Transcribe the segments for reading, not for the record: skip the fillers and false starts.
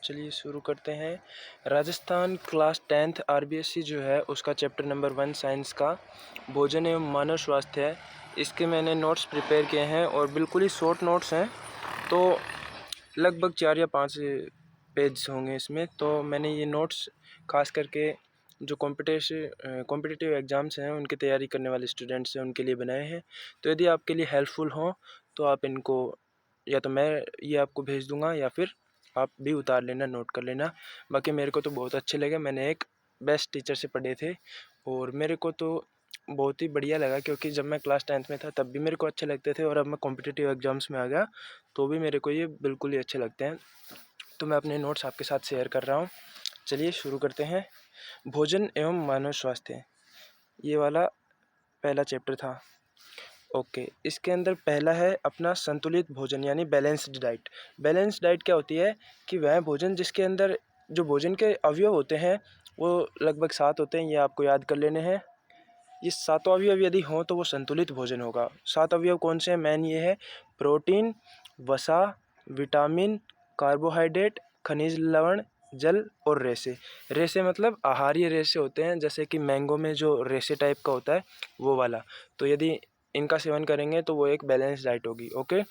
चलिए शुरू करते हैं। राजस्थान क्लास 10th आरबीएससी जो है उसका चैप्टर नंबर 1 साइंस का भोजन एवं मानव स्वास्थ्य है। इसके मैंने नोट्स प्रिपेयर किए हैं और बिल्कुल ही शॉर्ट नोट्स हैं, तो लगभग 4 या 5 पेज होंगे इसमें। तो मैंने ये नोट्स खास करके जो कॉम्पिटिटिव एग्ज़ाम्स हैं उनकी तैयारी करने वाले स्टूडेंट्स हैं उनके लिए बनाए हैं। तो यदि आपके लिए हेल्पफुल हों तो आप इनको या तो मैं ये आपको भेज दूंगा या फिर आप भी उतार लेना, नोट कर लेना। बाकी मेरे को तो बहुत अच्छे लगे, मैंने एक बेस्ट टीचर से पढ़े थे और मेरे को तो बहुत ही बढ़िया लगा, क्योंकि जब मैं क्लास 10th में था तब भी मेरे को अच्छे लगते थे और अब मैं कॉम्पिटिटिव एग्ज़ाम्स में आ गया तो भी मेरे को ये बिल्कुल ही अच्छे लगते हैं। तो मैं अपने नोट्स आपके साथ शेयर कर रहा हूँ। चलिए शुरू करते हैं। भोजन एवं मानव स्वास्थ्य, ये वाला पहला चैप्टर था। ओके, इसके अंदर पहला है अपना संतुलित भोजन यानी बैलेंस्ड डाइट। बैलेंस्ड डाइट क्या होती है कि वह भोजन जिसके अंदर जो भोजन के अवयव होते हैं वो लगभग 7 होते हैं, ये आपको याद कर लेने हैं। ये 7 अवयव यदि हों तो वो संतुलित भोजन होगा। 7 अवयव कौन से हैं? मेन ये है प्रोटीन, वसा, विटामिन, कार्बोहाइड्रेट, खनिज लवण, जल और रेशे। रेशे मतलब आहारीय रेशे होते हैं, जैसे कि मैंगो में जो रेशे टाइप का होता है वो वाला। तो यदि इनका सेवन करेंगे तो वो एक बैलेंस डाइट होगी। ओके।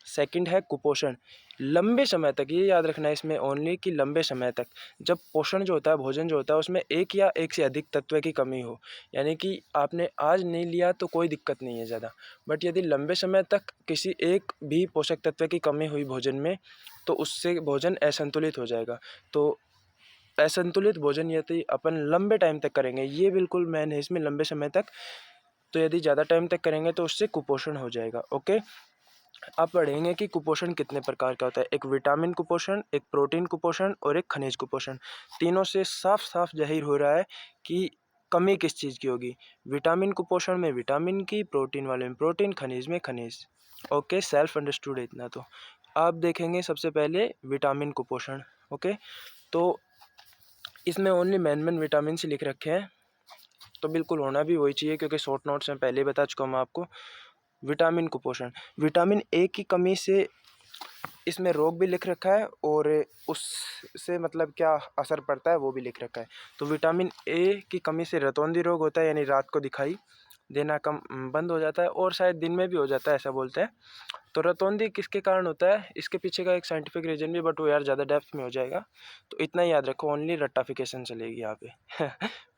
सेकंड है कुपोषण। लंबे समय तक, ये याद रखना है इसमें ओनली कि लंबे समय तक जब पोषण जो होता है, भोजन जो होता है उसमें एक या एक से अधिक तत्व की कमी हो, यानी कि आपने आज नहीं लिया तो कोई दिक्कत नहीं है ज़्यादा, बट यदि लंबे समय तक किसी एक भी पोषक तत्व की कमी हुई भोजन में तो उससे भोजन असंतुलित हो जाएगा। तो असंतुलित भोजन यदि अपन लंबे टाइम तक करेंगे, ये बिल्कुल मेन है इसमें, लंबे समय तक। तो यदि ज़्यादा टाइम तक करेंगे तो उससे कुपोषण हो जाएगा। ओके। आप पढ़ेंगे कि कुपोषण कितने प्रकार का होता है। एक विटामिन कुपोषण, एक प्रोटीन कुपोषण और एक खनिज कुपोषण। तीनों से साफ साफ जाहिर हो रहा है कि कमी किस चीज़ की होगी। विटामिन कुपोषण में विटामिन की, प्रोटीन वाले में प्रोटीन, खनिज में खनिज। ओके, सेल्फ अंडरस्टूड है इतना। तो आप देखेंगे सबसे पहले विटामिन कुपोषण। ओके, तो इसमें ओनली मेन विटामिन से लिख रखे हैं, तो बिल्कुल होना भी वही चाहिए क्योंकि शॉर्ट नोट्स में पहले ही बता चुका हूँ मैं आपको। विटामिन कुपोषण, विटामिन ए की कमी से इसमें रोग भी लिख रखा है और उससे मतलब क्या असर पड़ता है वो भी लिख रखा है। तो विटामिन ए की कमी से रतौंधी रोग होता है, यानी रात को दिखाई देना कम बंद हो जाता है और शायद दिन में भी हो जाता है, ऐसा बोलते हैं। तो रतौंधी किसके कारण होता है, इसके पीछे का एक साइंटिफिक रीजन भी, बट वो यार ज़्यादा डेप्थ में हो जाएगा, तो इतना ही याद रखो, ओनली रट्टाफिकेशन चलेगी यहाँ पे।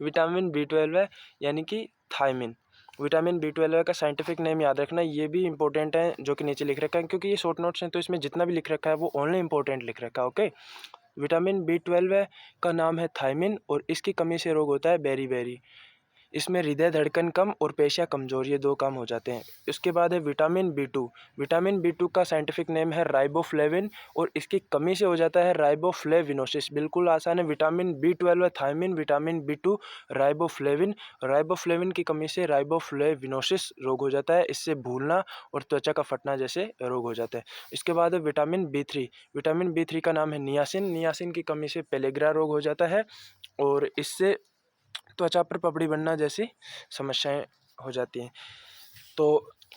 विटामिन B12 है, यानी कि थायमिन। विटामिन B12 का साइंटिफिक नेम याद रखना, ये भी इंपॉर्टेंट है जो कि नीचे लिख रखा है, क्योंकि ये शॉर्ट नोट्स हैं तो इसमें जितना भी लिख रखा है वो ओनली इंपॉर्टेंट लिख रखा है। ओके। विटामिन B12 का नाम है थायमिन और इसकी कमी से रोग होता है बेरी। इसमें हृदय धड़कन कम और पेशियां कमजोर, ये 2 काम हो जाते हैं। इसके बाद है विटामिन B2। विटामिन B2 का साइंटिफिक नेम है राइबोफ्लेविन और इसकी कमी से हो जाता है राइबोफ्लेविनोसिस। बिल्कुल आसान है। विटामिन B12 है thiamine, vitamin B2 riboflavin. Riboflavin की कमी से राइबोफ्लेविनोसिस रोग हो जाता है, इससे भूलना और त्वचा का फटना जैसे रोग हो जाते हैं। इसके बाद है विटामिन B3। विटामिन B3 का नाम है नियासिन। नियासिन की कमी से पेलेग्रा रोग हो जाता है और इससे त्वचा पर पपड़ी बनना जैसी समस्याएं हो जाती हैं। तो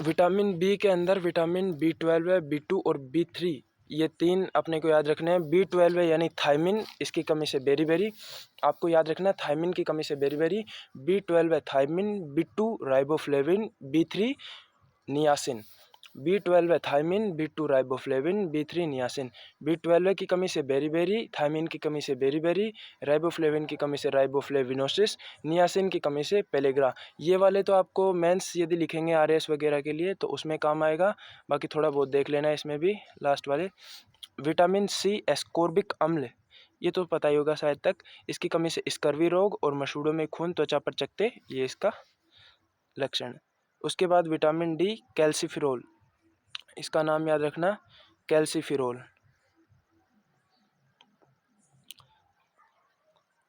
विटामिन बी के अंदर विटामिन B12 है, B2 और B3, ये 3 अपने को याद रखने हैं। B12 है यानी थायमिन, इसकी कमी से बेरी, आपको याद रखना है थायमिन की कमी से बेरी। B12 है thiamine, B2 riboflavin, B3 niacin. B12 है thiamine, B2 riboflavin, B3 niacin. B12 की कमी से बेरी, थायमिन की कमी से बेरी, राइबोफ्लेविन की कमी से राइबोफ्लेविनोसिस, नियासिन की कमी से पेलेग्रा। ये वाले तो आपको मेंस यदि लिखेंगे RS वगैरह के लिए तो उसमें काम आएगा, बाकी थोड़ा बहुत देख लेना है इसमें भी। लास्ट वाले विटामिन C एस्कोर्बिक अम्ल, ये तो पता ही होगा शायद तक। इसकी कमी से स्कर्वी रोग और मसूड़ों में खून, त्वचा पर चकत्ते, ये इसका लक्षण। उसके बाद विटामिन D कैल्सिफिरोल, इसका नाम याद रखना कैल्सिफिरोल।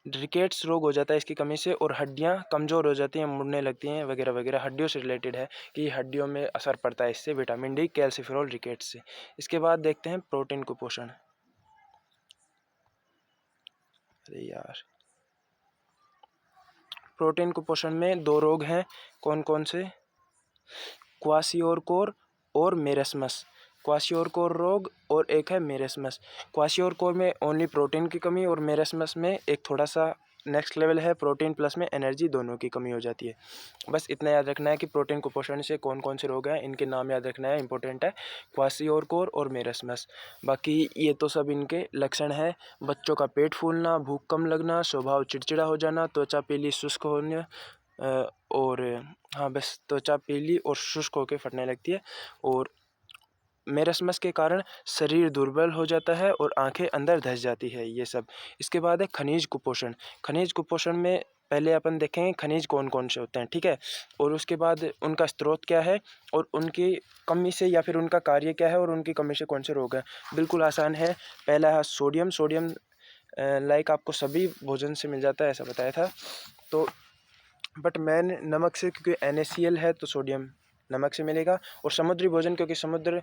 रिकेट्स रोग हो जाता है इसकी कमी से और हड्डियां कमज़ोर हो जाती हैं, मुड़ने लगती हैं वगैरह वगैरह, हड्डियों से रिलेटेड है कि हड्डियों में असर पड़ता है इससे, विटामिन D कैल्सिफिरोल रिकेट्स से। इसके बाद देखते हैं प्रोटीन कुपोषण। अरे यार, प्रोटीन कुपोषण में 2 रोग हैं, कौन कौन से? क्वासियोरकोर और मेरस्मस। क्वाशियोरकोर रोग और एक है मेरेस्मस। क्वाशियोरकोर में ओनली प्रोटीन की कमी और मेरेस्मस में एक थोड़ा सा नेक्स्ट लेवल है, प्रोटीन प्लस में एनर्जी दोनों की कमी हो जाती है। बस इतना याद रखना है कि प्रोटीन कुपोषण से कौन कौन से रोग हैं, इनके नाम याद रखना है, इंपॉर्टेंट है, क्वाशियोरकोर और मेरेस्मस। बाकी ये तो सब इनके लक्षण हैं। बच्चों का पेट फूलना, भूख कम लगना, स्वभाव चिड़चिड़ा हो जाना, त्वचा पीली शुष्क होने और हाँ बस त्वचा पीली और शुष्क होकर फटने लगती है। और मेरेस्मस के कारण शरीर दुर्बल हो जाता है और आंखें अंदर धंस जाती है, ये सब। इसके बाद है खनिज कुपोषण। खनिज कुपोषण में पहले अपन देखेंगे खनिज कौन कौन से होते हैं, ठीक है, और उसके बाद उनका स्रोत क्या है और उनकी कमी से या फिर उनका कार्य क्या है और उनकी कमी से कौन से रोग हैं। बिल्कुल आसान है। पहला है सोडियम। सोडियम लाइक आपको सभी भोजन से मिल जाता है, ऐसा बताया था। तो बट मैंने नमक से, क्योंकि NaCl है तो सोडियम नमक से मिलेगा। और समुद्री भोजन, क्योंकि समुद्र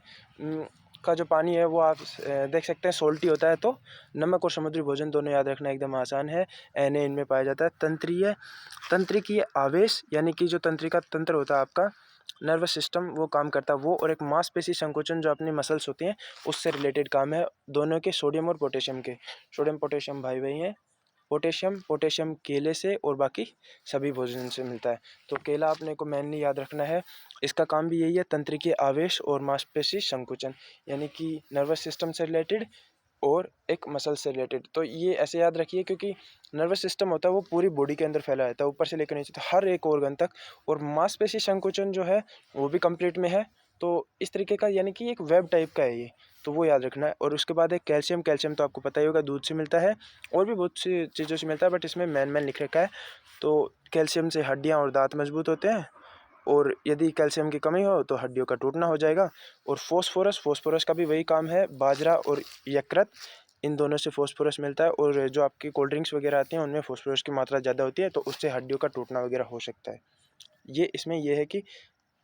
का जो पानी है वो आप देख सकते हैं सोल्टी होता है, तो नमक और समुद्री भोजन दोनों याद रखना एकदम आसान है। Na इनमें पाया जाता है। तंत्रिकीय आवेश, यानी कि जो तंत्रिका तंत्र होता है आपका नर्वस सिस्टम, वो काम करता है वो, और एक मांसपेशी संकोचन जो अपनी मसल्स होती हैं उससे रिलेटेड काम है दोनों के, सोडियम और पोटेशियम के। सोडियम पोटेशियम भाई भाई हैं। पोटेशियम केले से और बाकी सभी भोजन से मिलता है। तो केला अपने को मेनली याद रखना है। इसका काम भी यही है, तंत्रिकीय आवेश और मांसपेशी संकुचन, यानी कि नर्वस सिस्टम से रिलेटेड और एक मसल से रिलेटेड। तो ये ऐसे याद रखिए, क्योंकि नर्वस सिस्टम होता है वो पूरी बॉडी के अंदर फैला रहता है, ऊपर से लेकर नीचे, तो हर एक ऑर्गन तक। और मांसपेशी संकुचन जो है वो भी कंप्लीट में है। तो इस तरीके का, यानी कि एक वेब टाइप का है ये, तो वो याद रखना है। और उसके बाद है कैल्शियम। कैल्शियम तो आपको पता ही होगा, दूध से मिलता है और भी बहुत सी चीज़ों से मिलता है, बट इसमें मैन लिख रखा है। तो कैल्शियम से हड्डियाँ और दांत मजबूत होते हैं, और यदि कैल्शियम की कमी हो तो हड्डियों का टूटना हो जाएगा। और फोस्फोरस का भी वही काम है। बाजरा और यकृत, इन दोनों से फोस्फोरस मिलता है। और जो आपकी कोल्ड ड्रिंक्स वगैरह आती हैं उनमें फोस्फोरस की मात्रा ज़्यादा होती है, तो उससे हड्डियों का टूटना वगैरह हो सकता है। ये इसमें यह है कि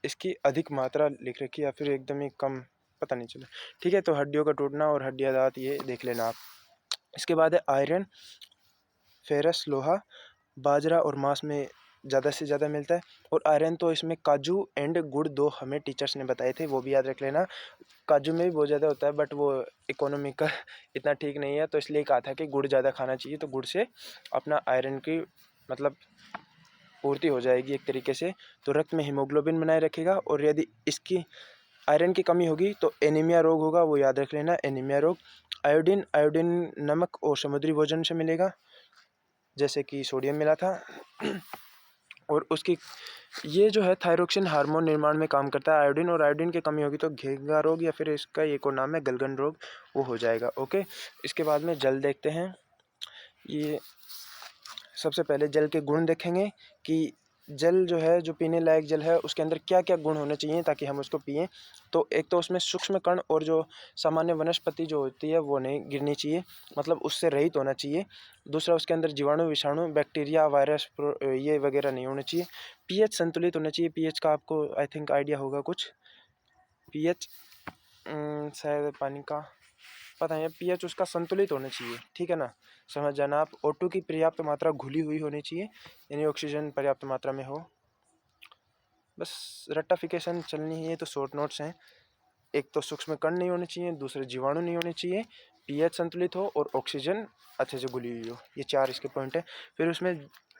इसकी अधिक मात्रा लिख रखी है या फिर एकदम ही कम, पता नहीं चला, ठीक है। तो हड्डियों का टूटना और हड्डियाँ दांत, ये देख लेना आप। इसके बाद है आयरन, फेरस, लोहा। बाजरा और मांस में ज़्यादा से ज़्यादा मिलता है। और आयरन तो इसमें काजू एंड गुड़, दो हमें टीचर्स ने बताए थे, वो भी याद रख लेना। काजू में भी बहुत ज़्यादा होता है, बट वो इकोनॉमी का इतना ठीक नहीं है, तो इसलिए कहा था कि गुड़ ज़्यादा खाना चाहिए, तो गुड़ से अपना आयरन की मतलब पूर्ति हो जाएगी एक तरीके से। तो रक्त में हीमोग्लोबिन बनाए रखेगा। और यदि इसकी आयरन की कमी होगी तो एनीमिया रोग होगा, वो याद रख लेना, एनीमिया रोग। आयोडीन नमक और समुद्री भोजन से मिलेगा, जैसे कि सोडियम मिला था। और उसकी ये जो है थायरोक्सिन हार्मोन निर्माण में काम करता है आयोडीन, और आयोडीन की कमी होगी तो घेंघा रोग, या फिर इसका एक और नाम है गलगन रोग, वो हो जाएगा। ओके, इसके बाद में जल देखते हैं। ये सबसे पहले जल के गुण देखेंगे कि जल जो है, जो पीने लायक जल है, उसके अंदर क्या क्या गुण होने चाहिए ताकि हम उसको पिएं। तो एक तो उसमें सूक्ष्म कण और जो सामान्य वनस्पति जो होती है वो नहीं गिरनी चाहिए, मतलब उससे रहित होना चाहिए। दूसरा, उसके अंदर जीवाणु, विषाणु, बैक्टीरिया, वायरस ये वगैरह नहीं होने चाहिए। पीएच संतुलित होना चाहिए। पीएच का आपको आई थिंक आइडिया होगा कुछ। पीएच शायद पानी का पता है, पीएच उसका संतुलित होना चाहिए, ठीक है ना, समझ जाना आप। O2 की पर्याप्त मात्रा घुली हुई होनी चाहिए, यानी ऑक्सीजन पर्याप्त मात्रा में हो। बस रट्टाफिकेशन चलनी है, तो शॉर्ट नोट्स हैं। एक तो सूक्ष्म कण नहीं होने चाहिए, दूसरे जीवाणु नहीं होने चाहिए, पीएच संतुलित हो और ऑक्सीजन अच्छे से घुली हुई हो। ये 4 इसके पॉइंट है। फिर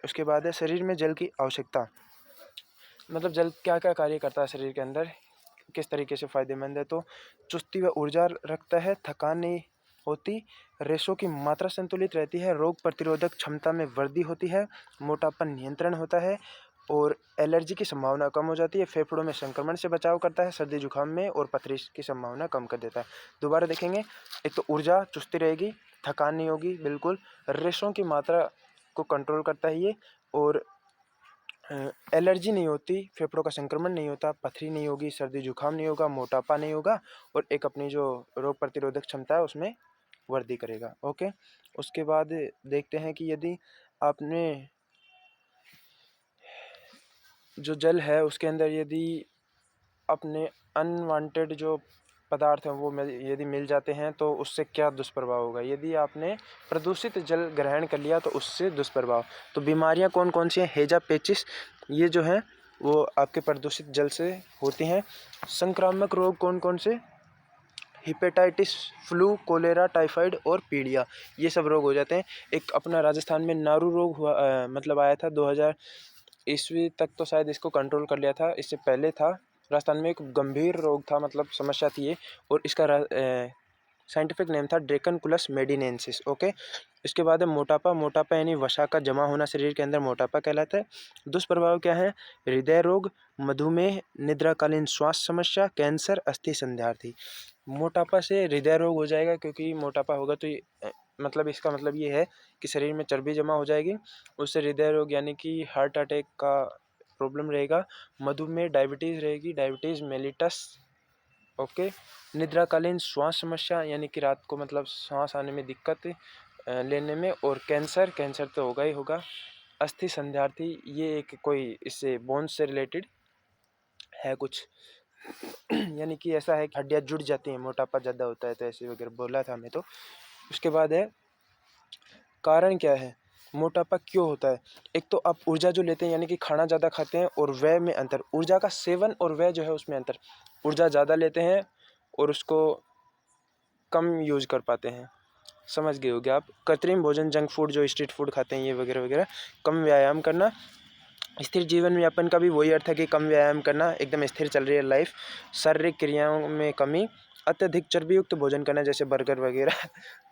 उसके बाद है शरीर में जल की आवश्यकता, मतलब जल क्या क्या कार्य करता है शरीर के अंदर, किस तरीके से फ़ायदेमंद है। तो चुस्ती व ऊर्जा रखता है, थकान नहीं होती, रेशों की मात्रा संतुलित रहती है, रोग प्रतिरोधक क्षमता में वृद्धि होती है, मोटापन नियंत्रण होता है, और एलर्जी की संभावना कम हो जाती है, फेफड़ों में संक्रमण से बचाव करता है, सर्दी जुकाम में, और पथरी की संभावना कम कर देता है। दोबारा देखेंगे, एक तो ऊर्जा चुस्ती रहेगी, थकान नहीं होगी बिल्कुल, रेशों की मात्रा को कंट्रोल करता है ये, और एलर्जी नहीं होती, फेफड़ों का संक्रमण नहीं होता, पथरी नहीं होगी, सर्दी जुकाम नहीं होगा, मोटापा नहीं होगा, और एक अपनी जो रोग प्रतिरोधक क्षमता है उसमें वृद्धि करेगा। ओके, उसके बाद देखते हैं कि यदि आपने जो जल है उसके अंदर यदि अपने अनवांटेड जो पदार्थ हैं वो यदि मिल जाते हैं तो उससे क्या दुष्प्रभाव होगा। यदि आपने प्रदूषित जल ग्रहण कर लिया तो उससे दुष्प्रभाव, तो बीमारियां कौन कौन सी हैं। हेजा पेचिस, ये जो है वो आपके प्रदूषित जल से होती हैं। संक्रामक रोग कौन कौन से, हिपेटाइटिस, फ्लू, कोलेरा, टाइफाइड और पीलिया, ये सब रोग हो जाते हैं। एक अपना राजस्थान में नारू रोग हुआ, मतलब आया था 2000 ईस्वी तक, तो शायद इसको कंट्रोल कर लिया था। इससे पहले था राजस्थान में एक गंभीर रोग था, मतलब समस्या थी ये, और इसका साइंटिफिक नेम था ड्रेकनकुलस मेडिनेंसिस। ओके, इसके बाद है मोटापा। मोटापा यानी वसा का जमा होना शरीर के अंदर, मोटापा कहलाता है। दुष्प्रभाव क्या है? हृदय रोग, मधुमेह, निद्राकालीन श्वास समस्या, कैंसर, अस्थि संध्यार्थी। मोटापा से हृदय रोग हो जाएगा, क्योंकि मोटापा होगा तो मतलब इसका मतलब ये है कि शरीर में चर्बी जमा हो जाएगी, उससे हृदय रोग यानी कि हार्ट अटैक का प्रॉब्लम रहेगा। मधुमेह, डायबिटीज़ रहेगी, डायबिटीज़ मेलिटस। ओके, निद्राकालीन श्वास समस्या यानी कि रात को मतलब सांस आने में दिक्कत लेने में, और कैंसर, कैंसर तो होगा ही होगा। अस्थि संध्यार्थी, ये एक कोई इससे बोन्स से रिलेटेड है कुछ यानी कि ऐसा है कि हड्डियाँ जुड़ जाती हैं, मोटापा ज़्यादा होता है तो ऐसे वगैरह बोला था हमें। तो उसके बाद है कारण क्या है, मोटापा क्यों होता है? एक तो आप ऊर्जा जो लेते हैं यानी कि खाना ज़्यादा खाते हैं, और व्यय में अंतर, ऊर्जा का सेवन और व्यय जो है उसमें अंतर। ऊर्जा ज़्यादा लेते हैं और उसको कम यूज कर पाते हैं, समझ गए होगे आप। कृत्रिम भोजन, जंक फूड, जो स्ट्रीट फूड खाते हैं ये वगैरह वगैरह। कम व्यायाम करना। स्थिर जीवन यापन का भी वही अर्थ है कि कम व्यायाम करना, एकदम स्थिर चल रही है लाइफ। शारीरिक क्रियाओं में कमी। अत्यधिक चर्बी युक्त भोजन करना, जैसे बर्गर वगैरह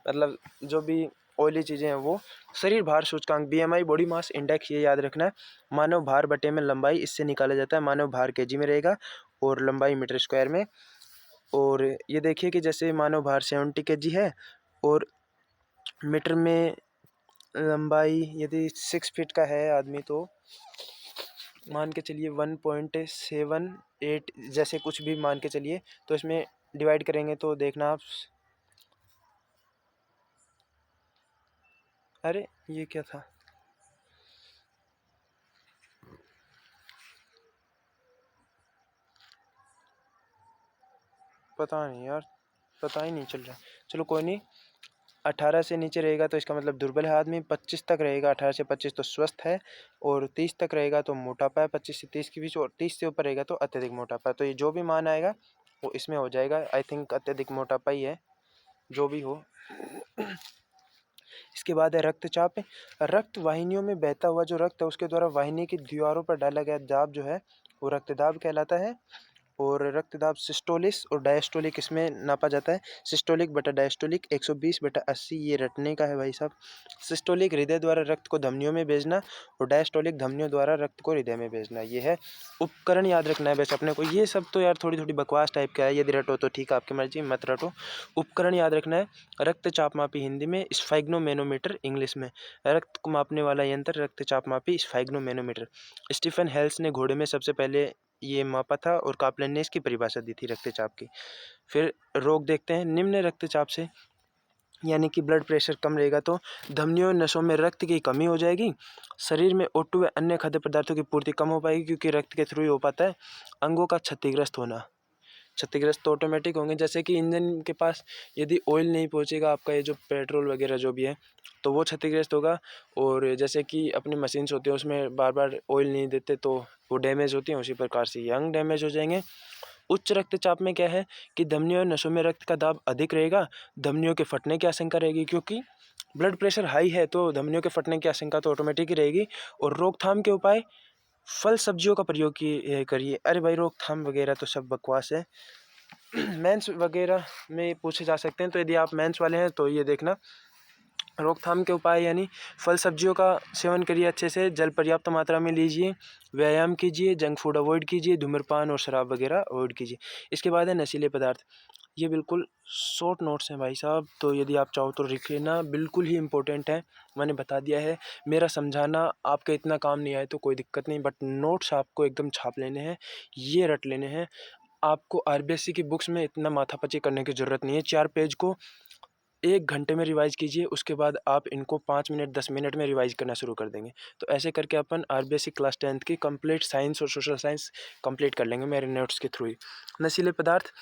मतलब जो भी ऑयली चीज़ें हैं वो। शरीर भार सूचकांक, बीएमआई, बॉडी मास इंडेक्स, ये याद रखना है। मानव भार बटे में लंबाई, इससे निकाला जाता है। मानव भार केजी में रहेगा और लंबाई मीटर स्क्वायर में। और ये देखिए कि जैसे मानव भार 70 केजी है और मीटर में लंबाई यदि 6 फीट का है आदमी, तो मान के चलिए 1.78 जैसे कुछ भी मान के चलिए, तो इसमें डिवाइड करेंगे तो देखना आप। अरे ये क्या था? पता नहीं यार, पता ही नहीं चल रहा। चलो कोई नहीं। 18 से नीचे रहेगा तो इसका मतलब दुर्बल है आदमी। 25 तक रहेगा, 18 से 25 तो स्वस्थ है। और 30 तक रहेगा तो मोटापा है, 25 से 30 के बीच। और 30 से ऊपर रहेगा तो अत्यधिक मोटापा है। तो ये जो भी मान आएगा वो इसमें हो जाएगा। आई थिंक अत्यधिक मोटापा ही है, जो भी हो। इसके बाद है रक्तचाप। रक्त वाहिनियों में बहता हुआ जो रक्त है उसके द्वारा वाहिनी की दीवारों पर डाला गया दाब जो है वो रक्तदाब कहलाता है। और रक्तदाब सिस्टोलिस और डायस्टोलिक इसमें नापा जाता है। सिस्टोलिक बटा डायस्टोलिक 120/80, ये रटने का है भाई साहब। सिस्टोलिक हृदय द्वारा रक्त को धमनियों में भेजना, और डायस्टोलिक धमनियों द्वारा रक्त को हृदय में भेजना। ये है। उपकरण याद रखना है वैसे अपने को। ये सब तो यार थोड़ी थोड़ी बकवास टाइप का है, यदि रटो तो ठीक है, आपकी मर्जी, मत रटो। उपकरण याद रखना है। रक्तचाप मापी हिंदी में, स्फैग्नोमेनोमीटर इंग्लिश में। रक्त को मापने वाला यंत्र रक्तचाप मापी स्फैग्नोमेनोमीटर। स्टीफन हेल्स ने घोड़े में सबसे पहले ये मापा था, और कापलन ने इसकी परिभाषा दी थी रक्तचाप की। फिर रोग देखते हैं। निम्न रक्तचाप से यानी कि ब्लड प्रेशर कम रहेगा तो धमनियों नसों में रक्त की कमी हो जाएगी। शरीर में O2 व अन्य खाद्य पदार्थों की पूर्ति कम हो पाएगी, क्योंकि रक्त के थ्रू ही हो पाता है। अंगों का क्षतिग्रस्त होना। क्षतिग्रस्त तो ऑटोमेटिक होंगे, जैसे कि इंजन के पास यदि ऑयल नहीं पहुंचेगा, आपका ये जो पेट्रोल वगैरह जो भी है, तो वो क्षतिग्रस्त होगा। और जैसे कि अपनी मशीन्स होती हैं उसमें बार बार ऑयल नहीं देते तो वो डैमेज होती हैं, उसी प्रकार से ये अंग डैमेज हो जाएंगे। उच्च रक्तचाप में क्या है कि धमनियों और नसों में रक्त का दाब अधिक रहेगा। धमनियों के फटने की आशंका रहेगी, क्योंकि ब्लड प्रेशर हाई है तो धमनियों के फटने की आशंका तो ऑटोमेटिक ही रहेगी। और रोकथाम के उपाय, फल सब्जियों का प्रयोग करिए। अरे भाई, रोकथाम वगैरह तो सब बकवास है। मेंस वगैरह में पूछे जा सकते हैं, तो यदि आप मेंस वाले हैं तो ये देखना। रोकथाम के उपाय यानी फल सब्जियों का सेवन करिए अच्छे से, जल पर्याप्त मात्रा में लीजिए, व्यायाम कीजिए, जंक फूड अवॉइड कीजिए, धूम्रपान और शराब वगैरह अवॉइड कीजिए। इसके बाद है नशीले पदार्थ। ये बिल्कुल शॉर्ट नोट्स हैं भाई साहब, तो यदि आप चाहो तो लिख लेना, बिल्कुल ही इंपॉर्टेंट है। मैंने बता दिया है, मेरा समझाना आपके इतना काम नहीं आए तो कोई दिक्कत नहीं, बट नोट्स आपको एकदम छाप लेने हैं, ये रट लेने हैं। आपको आरबीएससी की बुक्स में इतना माथापच्ची करने की ज़रूरत नहीं है। 4 पेज को 1 घंटे में रिवाइज़ कीजिए, उसके बाद आप इनको 5 मिनट 10 मिनट में रिवाइज़ करना शुरू कर देंगे। तो ऐसे करके अपन आरबीएससी क्लास 10th की कंप्लीट साइंस और सोशल साइंस कंप्लीट कर लेंगे मेरे नोट्स के थ्रू ही। नशीले पदार्थ,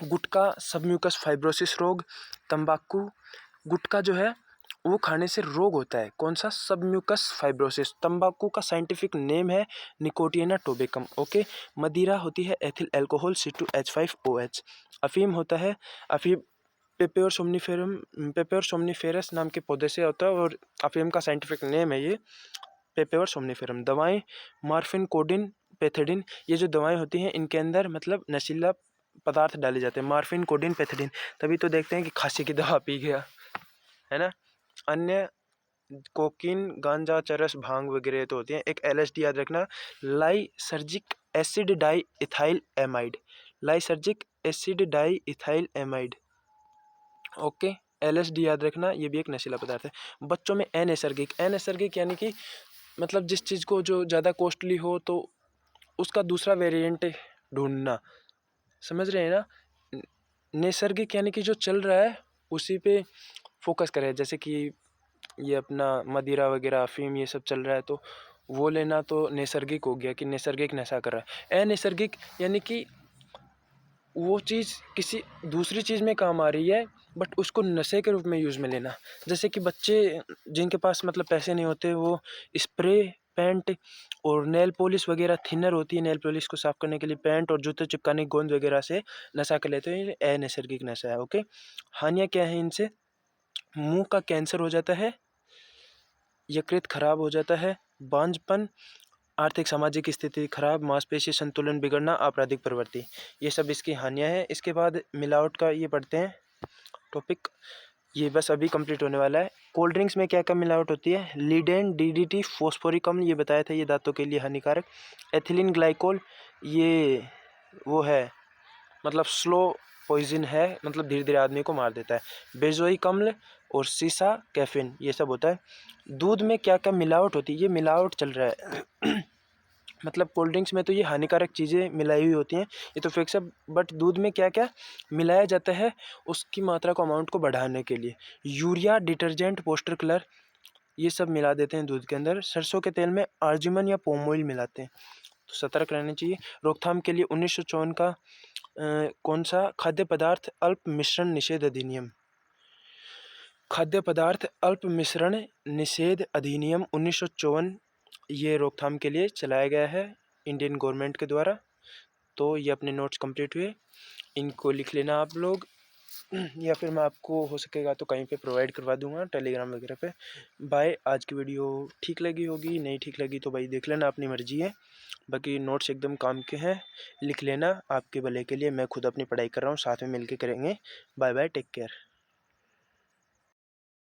गुटखा, सबम्यूकस फाइब्रोसिस रोग, तंबाकू। गुटखा जो है वो खाने से रोग होता है। कौन सा? Submucous fibrosis. तंबाकू का साइंटिफिक नेम है निकोटियाना टोबेकम। ओके। मदिरा होती है एथिल अल्कोहल C2H5OH। अफीम होता है, अफीम पेपेवर सोमनीफेरस नाम के पौधे से होता है और अफीम का साइंटिफिक नेम है ये पेपेवर सोमनीफेरम। दवाएं मार्फिन, कोडिन, पेथिडिन। ये जो दवाएं होती हैं इनके अंदर मतलब नशीला पदार्थ डाले जाते हैं, मार्फिन, कोडिन, पेथिडिन। तभी तो देखते हैं कि खांसी की दवा पी गया, है ना। अन्य कोकीन, गांजा, चरस, भांग वगैरह तो होती हैं। एक LSD याद रखना, lysergic acid di ethyl amide. Lysergic acid di ethyl amide. Okay. LSD याद रखना, ये भी एक नशीला पदार्थ है। बच्चों में अनैसर्गिक। अनैसर्गिक यानी कि मतलब जिस चीज़ को जो ज़्यादा कॉस्टली हो तो उसका दूसरा वेरिएंट ढूंढना, समझ रहे हैं ना। नैसर्गिक यानी कि जो चल रहा है उसी पे फोकस करें, जैसे कि ये अपना मदिरा वगैरह, अफीम, ये सब चल रहा है तो वो लेना तो नैसर्गिक हो गया कि नैसर्गिक नशा कर रहा है। अनैसर्गिक यानी कि वो चीज़ किसी दूसरी चीज़ में काम आ रही है बट उसको नशे के रूप में यूज़ में लेना। जैसे कि बच्चे जिनके पास मतलब पैसे नहीं होते वो स्प्रे, पेंट और नेल पॉलिश वगैरह, थिनर होती है नेल पॉलिश को साफ करने के लिए, पेंट और जूते चिपकाने की गोंद वगैरह से नशा कर लेते हैं। ये अनैसर्गिक नशा है। ओके। हानियाँ क्या है इनसे? मुंह का कैंसर हो जाता है, यकृत खराब हो जाता है, बांझपन, आर्थिक सामाजिक स्थिति खराब, मांसपेशी संतुलन बिगड़ना, आपराधिक प्रवृत्ति, ये सब इसकी हानियां हैं। इसके बाद मिलावट का ये पढ़ते हैं टॉपिक, ये बस अभी कंप्लीट होने वाला है। कोल्ड ड्रिंक्स में क्या क्या मिलावट होती है? लीडेन, DDT, फॉस्फोरिक अम्ल, ये बताया था, ये दांतों के लिए हानिकारक। एथिलीन ग्लाइकोल, ये वो है मतलब स्लो पॉइजन है, मतलब धीरे धीरे आदमी को मार देता है। बेंजोइक अम्ल और सीसा, कैफीन, ये सब होता है। दूध में क्या क्या मिलावट होती है? ये मिलावट चल रहा है मतलब कोल्ड ड्रिंक्स में तो ये हानिकारक चीज़ें मिलाई हुई होती हैं, ये तो फिक्स है, बट दूध में क्या क्या मिलाया जाता है उसकी मात्रा को, अमाउंट को बढ़ाने के लिए? यूरिया, डिटर्जेंट, पोस्टर कलर, ये सब मिला देते हैं दूध के अंदर। सरसों के तेल में आर्जिमन या पोम ऑयल मिलाते हैं, तो सतर्क रहना चाहिए। रोकथाम के लिए 1954 का कौन सा खाद्य पदार्थ अल्प मिश्रण निषेध अधिनियम? खाद्य पदार्थ अल्प मिश्रण निषेध अधिनियम 1954 ये रोकथाम के लिए चलाया गया है इंडियन गवर्नमेंट के द्वारा। तो ये अपने नोट्स कंप्लीट हुए, इनको लिख लेना आप लोग या फिर मैं आपको हो सकेगा तो कहीं पे प्रोवाइड करवा दूंगा टेलीग्राम वगैरह पे। बाय। आज की वीडियो ठीक लगी होगी, नहीं ठीक लगी तो भाई देख लेना, अपनी मर्जी है। बाकी नोट्स एकदम काम के हैं, लिख लेना, आपके भले के लिए। मैं खुद अपनी पढ़ाई कर रहा हूँ, साथ में मिलके करेंगे। Bye bye, take care.